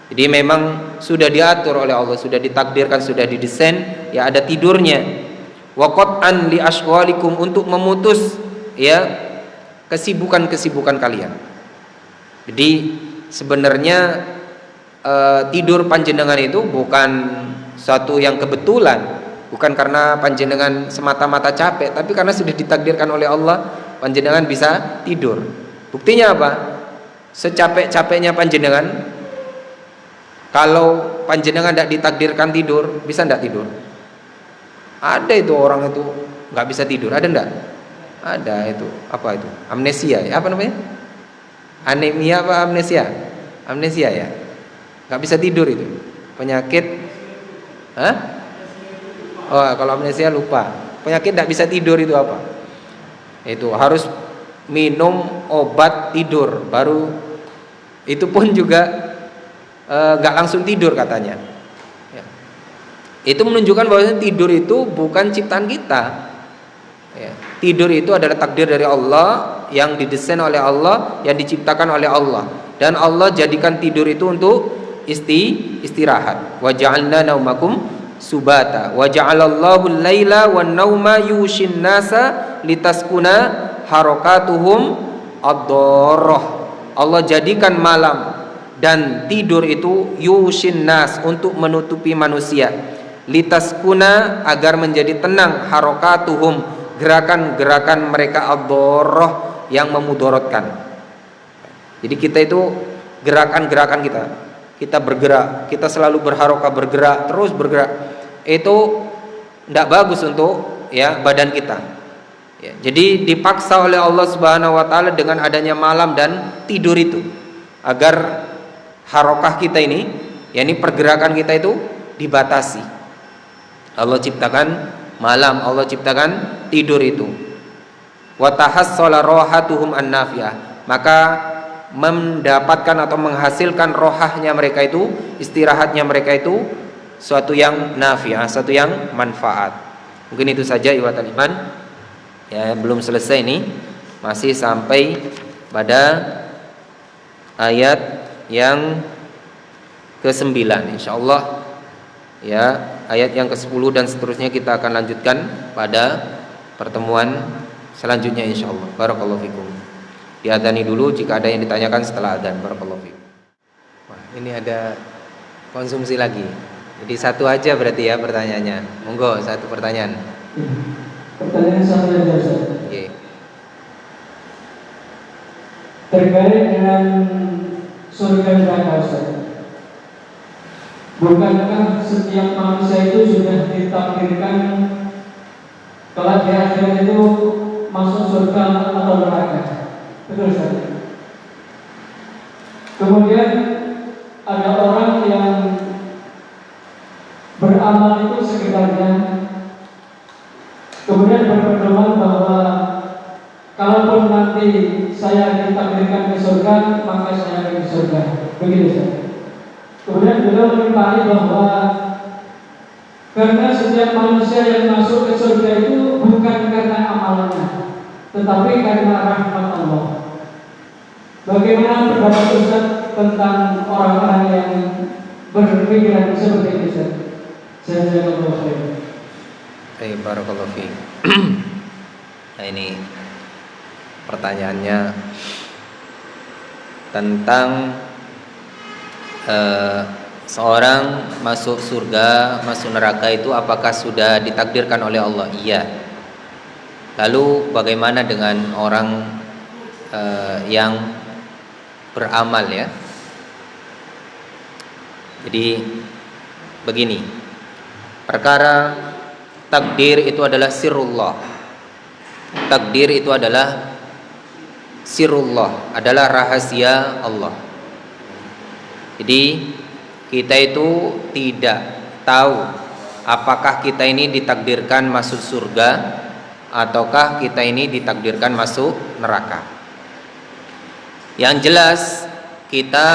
Jadi memang sudah diatur oleh Allah, sudah ditakdirkan, sudah didesain, ya, ada tidurnya. Wa qat'an li ashghalikum, untuk memutus, ya, kesibukan-kesibukan kalian. Jadi sebenarnya tidur panjenengan itu bukan satu yang kebetulan, bukan karena panjenengan semata-mata capek, tapi karena sudah ditakdirkan oleh Allah panjenengan bisa tidur. Buktinya apa? Secapek-capeknya panjenengan, kalau panjenengan tidak ditakdirkan tidur, bisa tidak tidur? Ada itu orang itu nggak bisa tidur, ada enggak? Ada itu, apa itu? Amnesia, ya? Apa namanya? Anemia apa amnesia? Amnesia, ya. Nggak bisa tidur itu. Penyakit, hah? Oh, kalau amnesia lupa. Penyakit nggak bisa tidur itu apa? Itu harus minum obat tidur, baru itu pun juga nggak langsung tidur katanya, ya. Itu menunjukkan bahwa tidur itu bukan ciptaan kita, ya. Tidur itu adalah takdir dari Allah, yang didesain oleh Allah, yang diciptakan oleh Allah, dan Allah jadikan tidur itu untuk istirahat. Wa ja'alna naumakum subata wa ja'alallahu al-laila wan nauma yushin nasa litaskuna harakatuhum ad-darrah. Allah jadikan malam dan tidur itu yushin nas, untuk menutupi manusia, litaskuna, agar menjadi tenang, harakatuhum, gerakan-gerakan mereka, ad-darrah, yang memudorotkan. Jadi kita itu gerakan-gerakan kita bergerak, kita selalu berharokah, bergerak, terus bergerak, itu tidak bagus untuk, ya, badan kita, ya. Jadi dipaksa oleh Allah Subhanahu wa taala dengan adanya malam dan tidur itu, agar harokah kita ini, yakni pergerakan kita itu dibatasi. Allah ciptakan malam, Allah ciptakan tidur itu. Wa tahassala rohatuhum an-nafi'ah, maka mendapatkan atau menghasilkan rohahnya mereka itu, istirahatnya mereka itu, suatu yang nafi'ah, suatu yang manfaat. Mungkin itu saja ikhwatal iman, ya, belum selesai ini, masih sampai pada ayat yang ke-9 insyaallah, ya, ayat yang ke-10 dan seterusnya kita akan lanjutkan pada pertemuan selanjutnya insyaallah. Barakallahu fikum. Diadani dulu jika ada yang ditanyakan setelah adzan. Barakallahu fikum. Wah, ini ada konsumsi lagi. Jadi satu aja berarti, ya, pertanyaannya. Monggo, satu pertanyaan. Pertanyaan saya Ustaz. Nggih. Terkait dengan surga neraka Ustaz. Bukankah setiap manusia itu sudah ditakdirkan kalau di akhirat itu masuk surga atau neraka? Betul Ustaz. Kemudian ada orang yang beramal itu sekitarnya, kemudian berpedoman bahwa kalaupun nanti saya ditakdirkan ke surga, maka saya akan ke surga. Begitu Ustaz. Kemudian beliau menimpali bahwa karena setiap manusia yang masuk ke surga itu bukan karena amalnya, tetapi karena rahmat Allah. Bagaimana pendapat Ustaz tentang orang-orang yang berpikiran seperti itu Ustaz? Jazakallahu khairan. Baik, barakallahu fiik. Nah, ini pertanyaannya tentang seorang masuk surga, masuk neraka itu apakah sudah ditakdirkan oleh Allah? Iya. Lalu bagaimana dengan orang yang beramal ya? Jadi begini, perkara takdir itu adalah sirrullah. Takdir itu adalah sirrullah, adalah rahasia Allah. Jadi kita itu tidak tahu apakah kita ini ditakdirkan masuk surga ataukah kita ini ditakdirkan masuk neraka. Yang jelas kita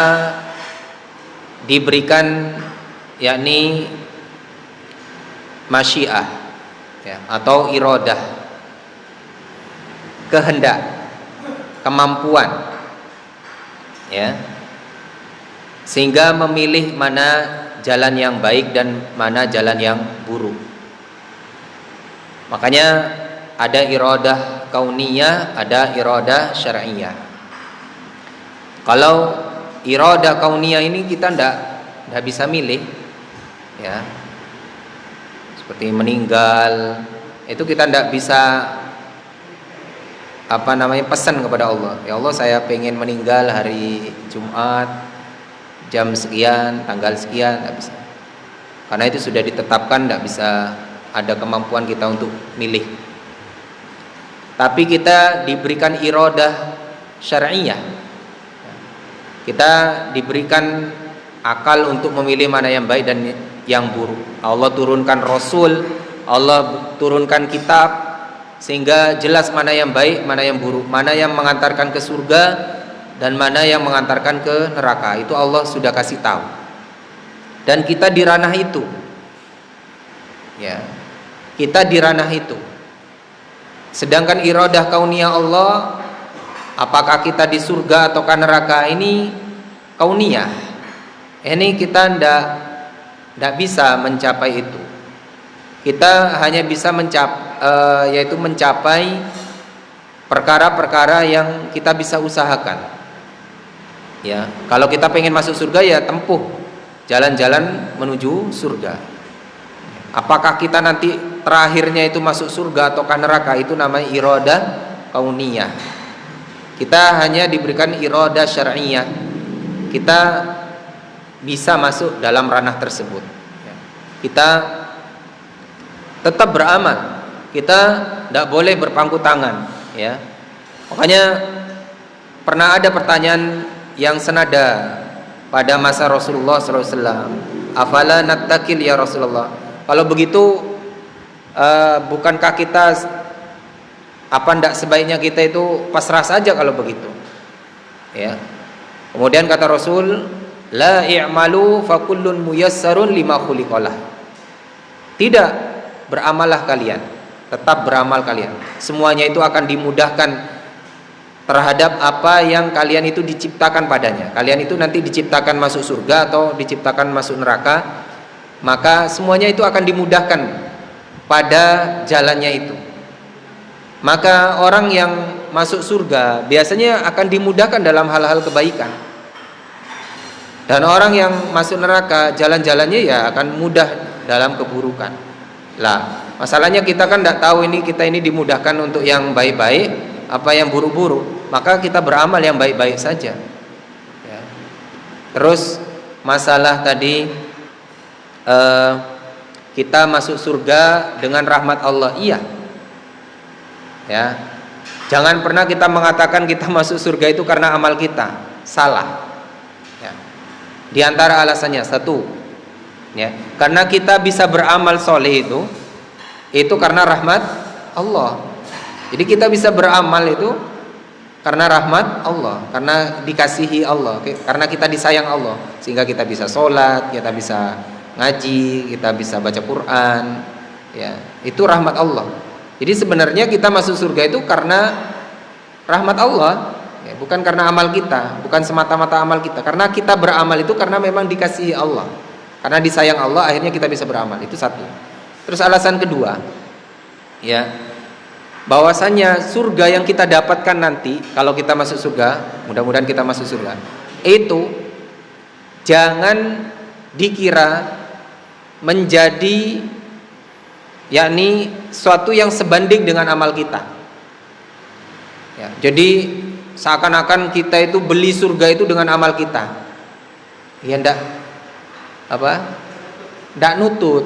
diberikan yakni masyiah ya, atau iradah, kehendak, kemampuan ya, sehingga memilih mana jalan yang baik dan mana jalan yang buruk. Makanya ada iradah kauniyah, ada iradah syar'iyah. Kalau iradah kauniyah ini kita ndak bisa milih ya, seperti meninggal itu kita ndak bisa pesan kepada Allah, ya Allah saya pengen meninggal hari Jumat jam sekian, tanggal sekian, nggak bisa. Karena itu sudah ditetapkan, nggak bisa ada kemampuan kita untuk milih. Tapi kita diberikan iradah syar'iyah. Kita diberikan akal untuk memilih mana yang baik dan yang buruk. Allah turunkan Rasul, Allah turunkan kitab, sehingga jelas mana yang baik, mana yang buruk, mana yang mengantarkan ke surga dan mana yang mengantarkan ke neraka. Itu Allah sudah kasih tahu. Dan kita di ranah itu. Ya. Kita di ranah itu. Sedangkan iradah kauniyah Allah, apakah kita di surga atau neraka, ini kauniyah. Ini kita ndak bisa mencapai itu. Kita hanya bisa yaitu mencapai perkara-perkara yang kita bisa usahakan. Ya, kalau kita pengen masuk surga ya tempuh jalan-jalan menuju surga. Apakah kita nanti terakhirnya itu masuk surga atau neraka, itu namanya iradah kauniyah. Kita hanya diberikan iradah syar'iyah. Kita bisa masuk dalam ranah tersebut. Kita tetap beramal. Kita tidak boleh berpangku tangan. Ya, makanya pernah ada pertanyaan yang senada pada masa Rasulullah SAW. Afala nattakil ya Rasulullah. Kalau begitu, bukankah kita ndak sebaiknya kita itu pasrah saja kalau begitu? Ya. Kemudian kata Rasul, la i'malu fakullun muyassarun lima khuliqalah. Tidak beramallah kalian, tetap beramal kalian. Semuanya itu akan dimudahkan terhadap apa yang kalian itu diciptakan padanya. Kalian itu nanti diciptakan masuk surga atau diciptakan masuk neraka, maka semuanya itu akan dimudahkan pada jalannya itu. Maka orang yang masuk surga biasanya akan dimudahkan dalam hal-hal kebaikan. Dan orang yang masuk neraka jalan-jalannya ya akan mudah dalam keburukan. Lah, masalahnya kita kan tidak tahu ini kita ini dimudahkan untuk yang baik-baik apa yang buruk-buruk. Maka kita beramal yang baik-baik saja. Ya. Terus masalah tadi kita masuk surga dengan rahmat Allah, iya. Ya, jangan pernah kita mengatakan kita masuk surga itu karena amal kita, salah. Ya. Di antara alasannya satu, ya, karena kita bisa beramal soleh itu karena rahmat Allah. Jadi kita bisa beramal itu karena rahmat Allah, karena dikasihi Allah, karena kita disayang Allah, sehingga kita bisa sholat, kita bisa ngaji, kita bisa baca Quran. Ya, itu rahmat Allah. Jadi sebenarnya kita masuk surga itu karena rahmat Allah, ya, bukan karena amal kita, bukan semata-mata amal kita. Karena kita beramal itu karena memang dikasihi Allah, karena disayang Allah, akhirnya kita bisa beramal. Itu satu. Terus alasan kedua, ya, bahwasanya surga yang kita dapatkan nanti kalau kita masuk surga, mudah-mudahan kita masuk surga, itu jangan dikira menjadi yakni suatu yang sebanding dengan amal kita. Ya, jadi seakan-akan kita itu beli surga itu dengan amal kita. Ya ndak ndak nutut.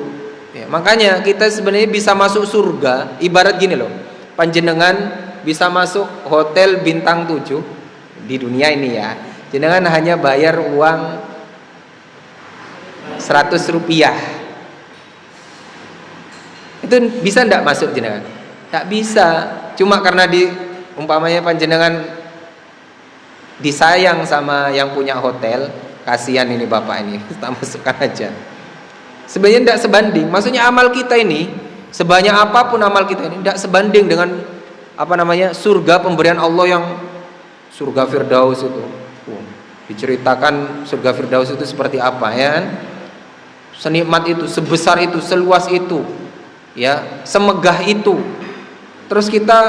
Ya, makanya kita sebenarnya bisa masuk surga ibarat gini loh. Panjenengan bisa masuk hotel bintang 7 di dunia ini ya. Jenengan hanya bayar uang 100 rupiah. Itu bisa ndak masuk jenengan? Tak bisa. Cuma karena umpamanya panjenengan disayang sama yang punya hotel, kasihan ini bapak ini, tak masukkan aja. Sebenarnya tidak sebanding. Maksudnya amal kita ini, sebanyak apapun amal kita ini, tidak sebanding dengan surga pemberian Allah yang surga Firdaus itu. Diceritakan surga Firdaus itu seperti apa ya? Senikmat itu, sebesar itu, seluas itu, ya, semegah itu. Terus kita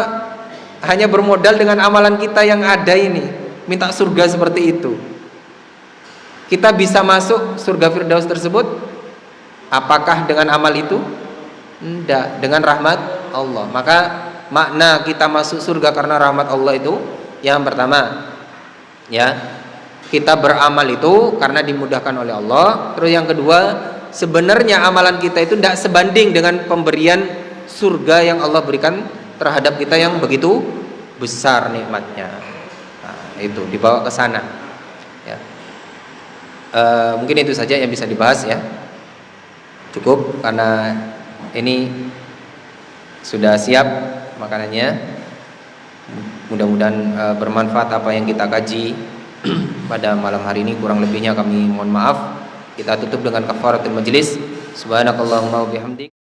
hanya bermodal dengan amalan kita yang ada ini, minta surga seperti itu. Kita bisa masuk surga Firdaus tersebut apakah dengan amal itu? Tidak, dengan rahmat Allah. Maka makna kita masuk surga karena rahmat Allah itu yang pertama, ya, kita beramal itu karena dimudahkan oleh Allah. Terus yang kedua, sebenarnya amalan kita itu tidak sebanding dengan pemberian surga yang Allah berikan terhadap kita yang begitu besar nikmatnya. Nah, itu dibawa ke sana. Ya. Mungkin itu saja yang bisa dibahas ya. Cukup karena ini sudah siap makanannya. Mudah-mudahan bermanfaat apa yang kita kaji pada malam hari ini. Kurang lebihnya kami mohon maaf. Kita tutup dengan kafaratul majlis. Subhanakallahumma wa bihamdik.